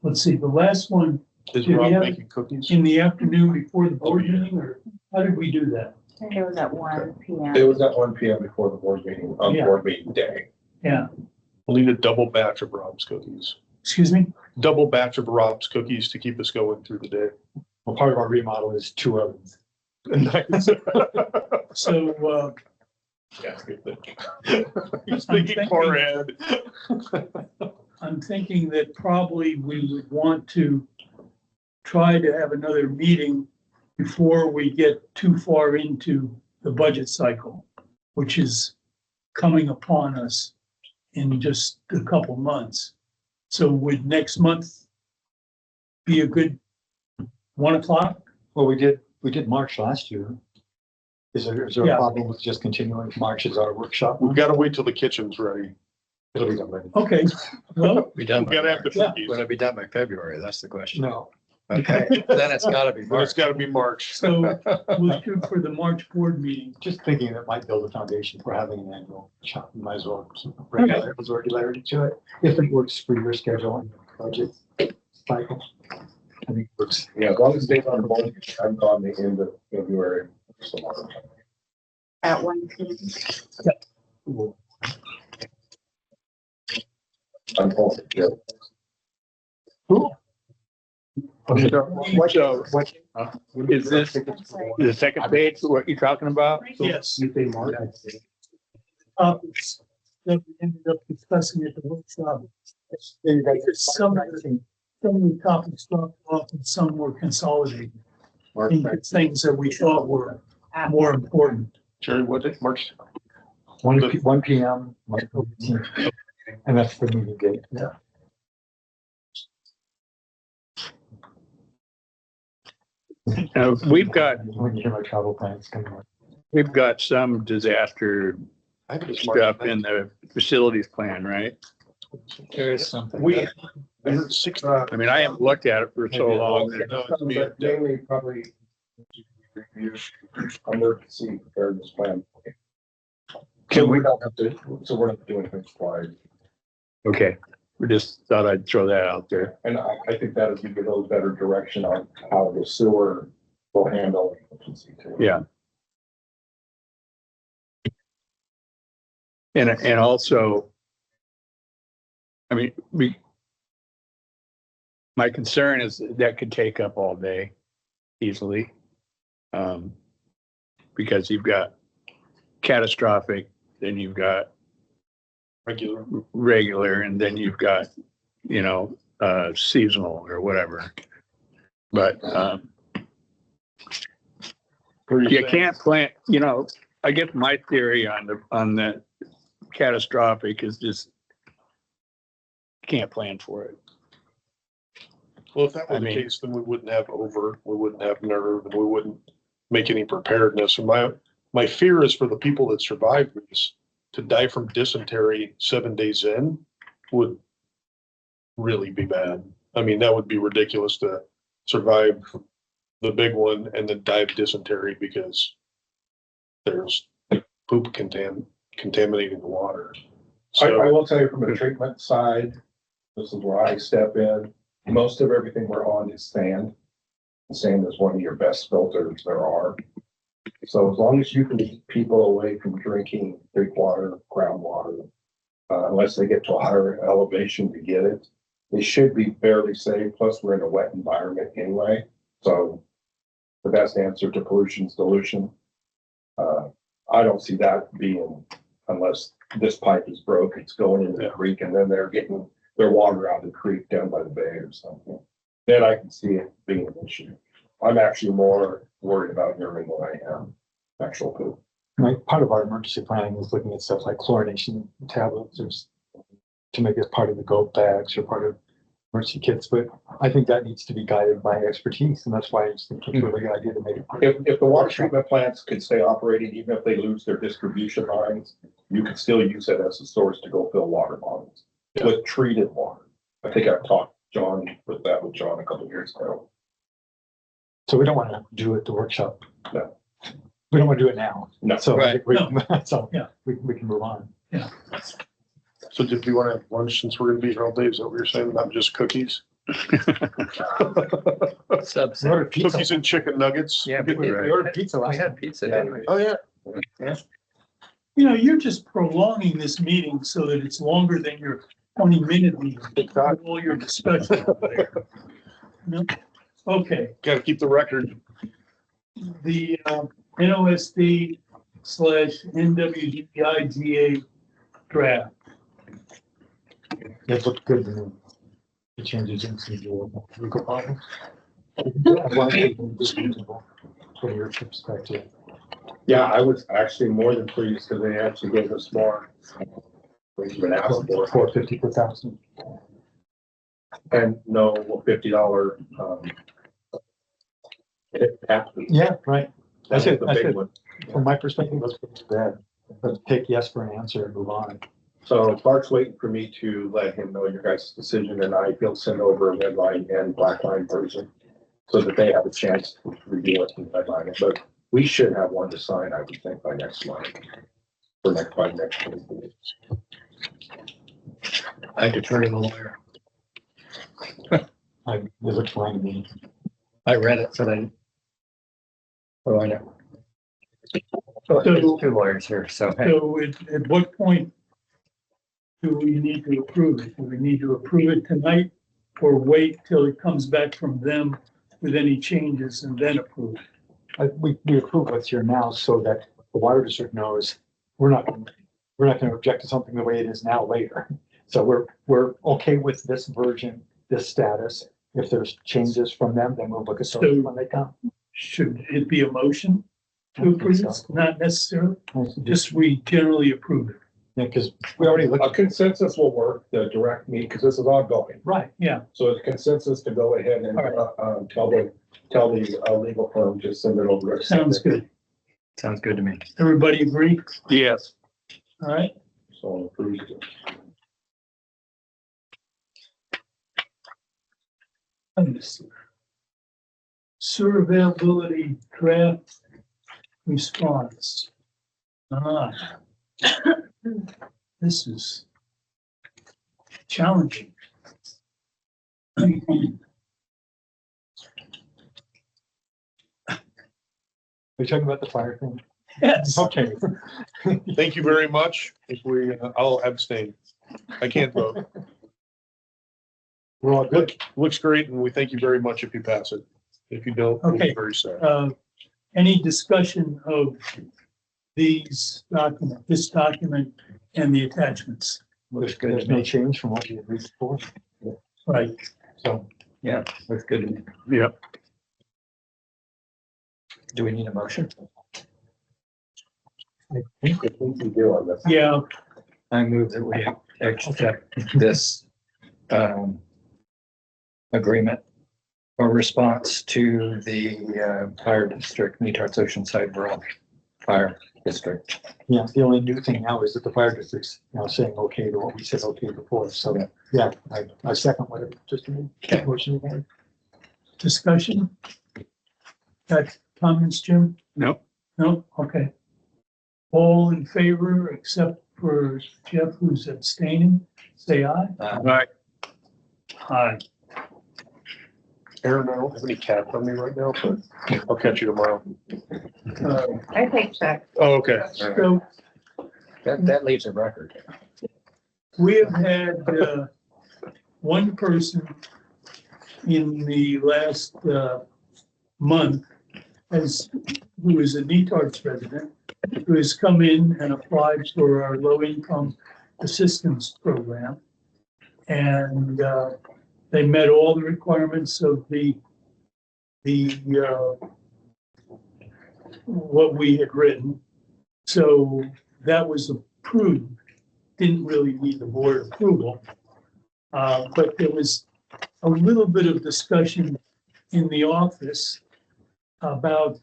Let's see, the last one Is Did we Rob have- making cookies? in the afternoon before the board meeting, or how did we do that? I think it was at 1 p.m. It was at 1 p.m. before the board meeting, on Yeah. board meeting day. Yeah, We'll need a double batch of Rob's cookies. excuse me? Double batch of Rob's cookies to keep us going through the day. Well, part of our remodel is 2 ovens. Nice. So, Yeah, good thing. He's thinking far ahead. I'm thinking that probably we would want to try to have another meeting before we get too far into the budget cycle, which is coming upon us in just a couple months. So would next month be a good 1 o'clock? Well, we did March last year. Is there a Yeah. problem with just continuing March as our workshop? We've got to wait till the kitchen's ready. It'll be done by then. Okay, well, Be done. We've got to have the Yeah. cookies. When it be done by February, that's the question. No, Okay, then it's gotta be But it's March. got to be March. so we'll shoot for the March board meeting. just thinking that might build a foundation for having an annual shop. You might as well keep regularity to it. If it works for your schedule and budget cycle. I think it works. Yeah, as long as it's on the board, I'm on the end of February. At 1 p.m. I'm hoping, yeah. Okay. Is this the second page, what you're talking about? Yes. Topics that we ended up discussing at the workshop. Because some of the topics dropped off and some were consolidated into things that we thought were more important. Jerry, what did March? 1 p.m. March 18th. And that's the meeting date. Yeah. We've got When you hear my travel plans coming up. some disaster I think it's stuff March. in the facilities plan, right? There is something. We, I heard 6. I mean, I haven't looked at it for so long. But mainly probably reviews emergency preparedness plan. Can we, We're not up to, so we're not doing things twice. okay, we just thought I'd throw that out there. And I think that is to give those better direction on how the sewer will handle emergency too. Yeah. And also, I mean, my concern is that could take up all day easily. Because you've got catastrophic, then you've got Regular. regular, and then you've got, seasonal or whatever. But, you can't plant, I guess my theory on the catastrophic is just can't plan for it. Well, if that were I the mean- case, then we wouldn't have over, we wouldn't have nerve, and we wouldn't make any preparedness. And my fear is for the people that survive this to die from dysentery 7 days in would really be bad. I mean, that would be ridiculous to survive the big one and then die of dysentery because there's poop contaminating the water. I So, will tell you from the treatment side, this is where I step in. Most of everything we're on is sand. Sand is one of your best filters there are. So as long as you can keep people away from drinking creek water, groundwater, unless they get to a higher elevation to get it, they should be fairly safe. Plus, we're in a wet environment anyway. So the best answer to pollution is dilution. I don't see that being, unless this pipe is broke, it's going into the creek and then they're getting their water out of the creek down by the bay or something. Then I can see it being an issue. I'm actually more worried about urine than I am actual poop. Like, part of our emergency planning is looking at stuff like chlorination tablets or to make it part of the goat bags or part of emergency kits, but I think that needs to be guided by expertise, and that's why I just think it's a really good idea to make it. If the water treatment plants could stay operating, even if they lose their distribution lines, you could still use it as a source to go fill water bottles with treated water. I think I've talked John with John a couple of years ago. So we don't want to do it at the workshop. No. We don't want to do it now. No. So I think No. so Yeah. we can move on. so did you want to have lunch since we're gonna be here all day? Is that what you're saying? Not just cookies? Subset. We ordered pizza. Cookies and chicken nuggets? Yeah, We ordered pizza we last had night. pizza, Yeah. didn't we? Oh, yeah. You're just prolonging this meeting so that it's longer than your 20-minute meeting. All your discussion over there. No? Okay, Gotta keep the record. the NOSD/NWDIGA draft. It looked good to me. The changes into the legal problems. From your perspective. Yeah, I was actually more than pleased because they actually gave us more. We even asked for, $450 per thousand. and no $50. Yeah, right. That's it. The That's big it. one. From my perspective, that's bad. But take yes for an answer and move on. So Clark's waiting for me to let him know your guys' decision, and he'll send over a red line and black line version so that they have a chance to review it and redline it. But we should have one to sign, I would think, by next month. By next week. I defer to the lawyer. It looks fine to me. I read it, so then. Oh, I know. So- There's two lawyers here, so hey, So at what point do we need to approve it? Do we need to approve it tonight or wait till it comes back from them with any changes and then approve it? We approve what's here now so that the water district knows we're not going to object to something the way it is now later. So we're okay with this version, this status. If there's changes from them, then we'll look at those when they come. Should it be a motion to approve it? Not necessarily, Just, just we generally approve it. yeah, because we already looked A at, consensus will work, the direct me, because this is ongoing. Right, yeah. So the consensus to go ahead and tell the legal firm to send it over. Sounds good. sounds good to me. Everybody agree? Yes. All right. So approved. Sewer availability draft response. This is challenging. are you talking about the fire thing? Yes. Okay. Thank you very much. If I'll abstain. I can't vote. We're all good. Looks great, and we thank you very much if you pass it. If you don't, we'll be Okay. very sad. Any discussion of this document and the attachments. Looks good There's to no me. change from what we agreed before. Right. So Yeah, looks good to me. Yep. Do we need a motion? I think If we can do on this. Yeah, I move that we accept this agreement or response to the fire district, Netarts-Oceanside Rural Fire District. yeah, the only new thing now is that the fire district's now saying okay to what we said okay before. So, yeah, I second what it just made. Okay. Motion you made. discussion? Got comments, Jim? Nope. No? Okay. All in favor, except for Jeff, who's abstaining, say aye. All right. Aye. Aaron, I don't have any cap on me right now, but I'll catch you tomorrow. I take checks. Oh, okay. So That leaves a record. we have had one person in the last month who is a Netarts resident, who has come in and applied for our low-income assistance program. And they met all the requirements of the what we had written. So that was approved. Didn't really need the board approval. But there was a little bit of discussion in the office about,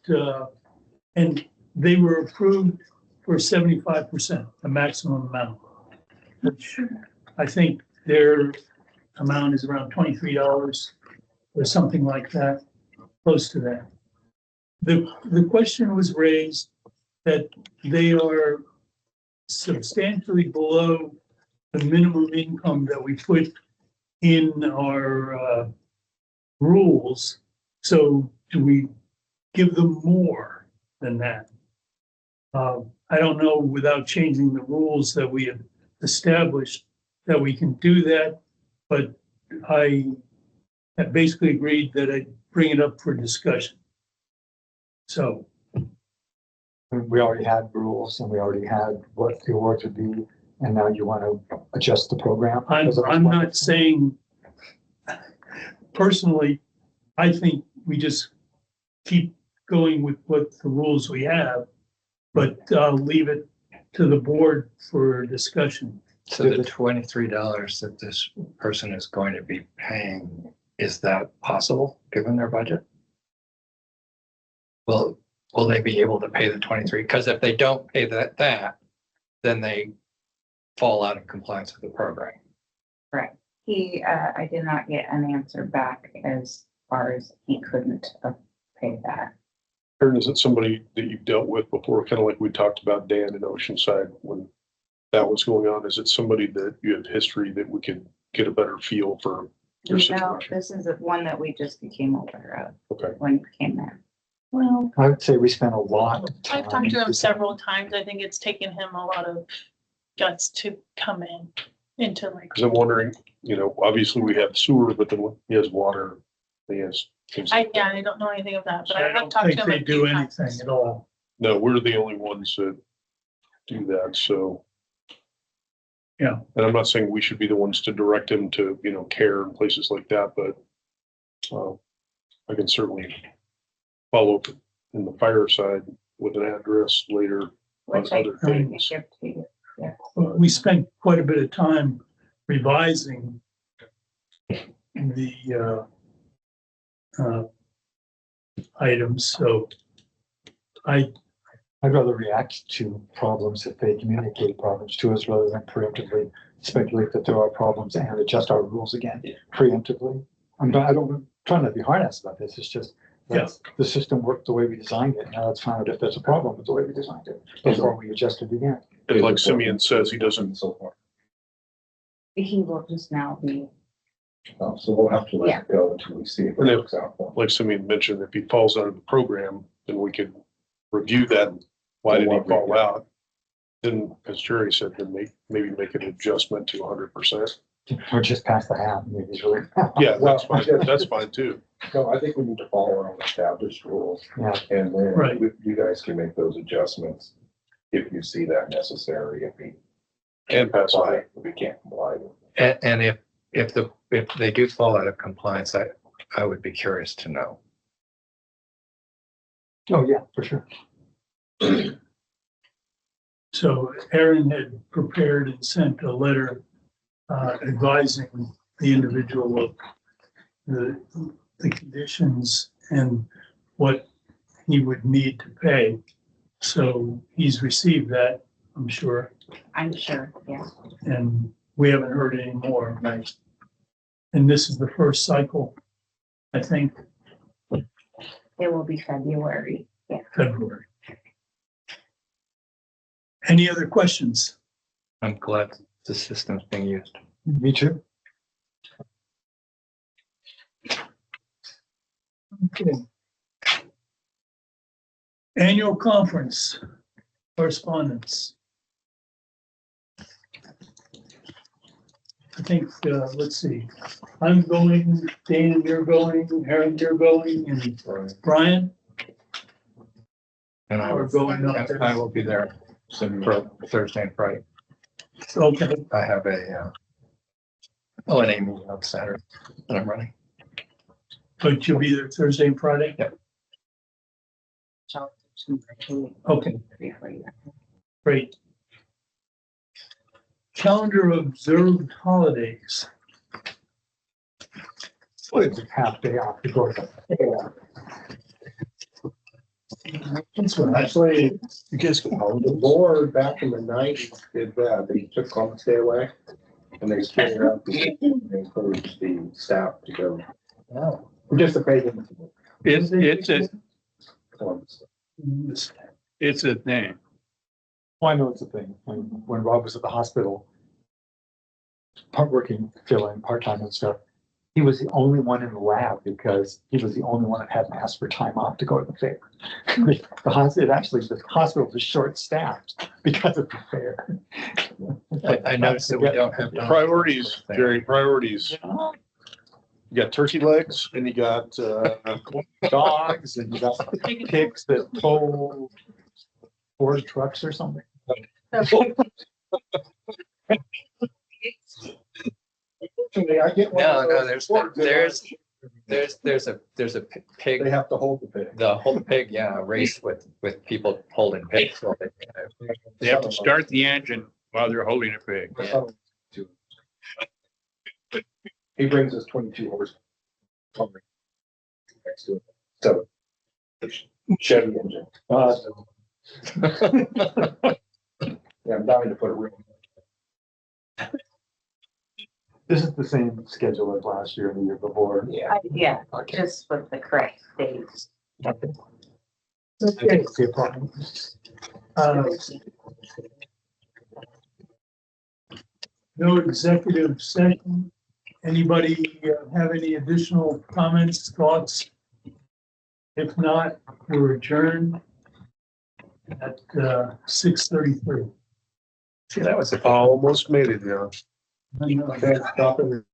and they were approved for 75%, the maximum amount, which I think their amount is around $23 or something like that, close to that. The question was raised that they are substantially below the minimum income that we put in our rules. So do we give them more than that? I don't know without changing the rules that we have established that we can do that, but I have basically agreed that I'd bring it up for discussion. So, We already had rules and we already had what the awards would be, and now you want to adjust the program? I'm not saying, personally, I think we just keep going with what the rules we have, but leave it to the board for discussion. So the $23 that this person is going to be paying, is that possible given their budget? Will they be able to pay the 23? Because if they don't pay that, then they fall out of compliance with the program. Correct. I did not get an answer back as far as he couldn't pay that. Aaron, is it somebody that you've dealt with before, kind of like we talked about Dan in Oceanside when that was going on? Is it somebody that you have history that we could get a better feel for your No, situation? this is one that we just became aware of Okay. when he came in. Well, I would say we spent a lot of time. I've talked to him several times. I think it's taken him a lot of guts to come into like, Because I'm wondering, obviously we have sewer, but then he has water, he has things. I don't know anything of that, but I have don't talked think to him. they a do few times. anything at all. No, we're the only ones that do that, so. Yeah. And I'm not saying we should be the ones to direct him to, care and places like that, but I can certainly follow up in the fire side with an address later on Which I other couldn't things. give to you. We spent quite a bit of time revising the items, so I'd rather react to problems if they communicate problems to us rather than preemptively speculate that there are problems and adjust our rules again preemptively. I'm trying to be hard ass about this. It's just that the system worked the way we designed it. Now let's find out if there's a problem with the way we designed it before we adjust it again. And like Simeon says, he doesn't, So far. He will just now be, So we'll have to let it go until we see if it And if- works out. for him. like Simeon mentioned, if he falls out of the program, then we could review that. Why did he fall out? Then, as Jerry said, then maybe make an adjustment to 100%. Or just pass the hat. Maybe it's really. Yeah, that's fine. That's fine too. No, I think we need to follow our own established rules. Yeah. And then Right. you guys can make those adjustments. if you see that necessary, if we And pass on it. if we can't comply. And if they do fall out of compliance, I would be curious to know. Oh, yeah, for sure. So Aaron had prepared and sent a letter advising the individual of the conditions and what he would need to pay. So he's received that, I'm sure, I'm sure, yeah. and we haven't heard any more. Nice. And this is the first cycle, I think, It will be February, yeah. February. Any other questions? I'm glad the system's being used. Me too. Okay. Annual conference correspondence. I think, let's see, I'm going, Dan, you're going, Aaron, you're going, and Brian And I are will, going up and there. I will be there for Thursday and Friday. Okay, I have a ONA meeting on Saturday that I'm running. but you'll be there Thursday and Friday? Yep. Okay, great. Calendar of observed holidays. Well, it's a half day off to go to. Actually, You guys can hold the board back in the nineties did that. They took Columbus Day away and they split it up. They encouraged the staff to go participate in It's a, Columbus. it's a thing. Well, I know it's a thing. When Rob was at the hospital, working, filling part-time and stuff, he was the only one in the lab because he was the only one that hadn't asked for time off to go to the fair. The hospital was short-staffed because of the fair. I noticed that we don't have. priorities, Jerry, priorities. You got turkey legs and you got, Dogs and you got pigs that tow Ford trucks or something. I get one of No, those there's a pig, They have to hold the pig. the whole pig, yeah, race with people holding pigs. So They have to start the engine while they're holding a pig. He brings us 22 horse. Next to it. So. Chevy engine. Yeah, I'm dying to put a ring. This is the same schedule as last year and the year before. Yeah. Yeah, Okay. just with the correct dates. Okay. Okay. See a problem. No executive session. Anybody have any additional comments, thoughts? If not, we're adjourned at 6:33. See, that was a almost made it, yeah. Okay, stop it.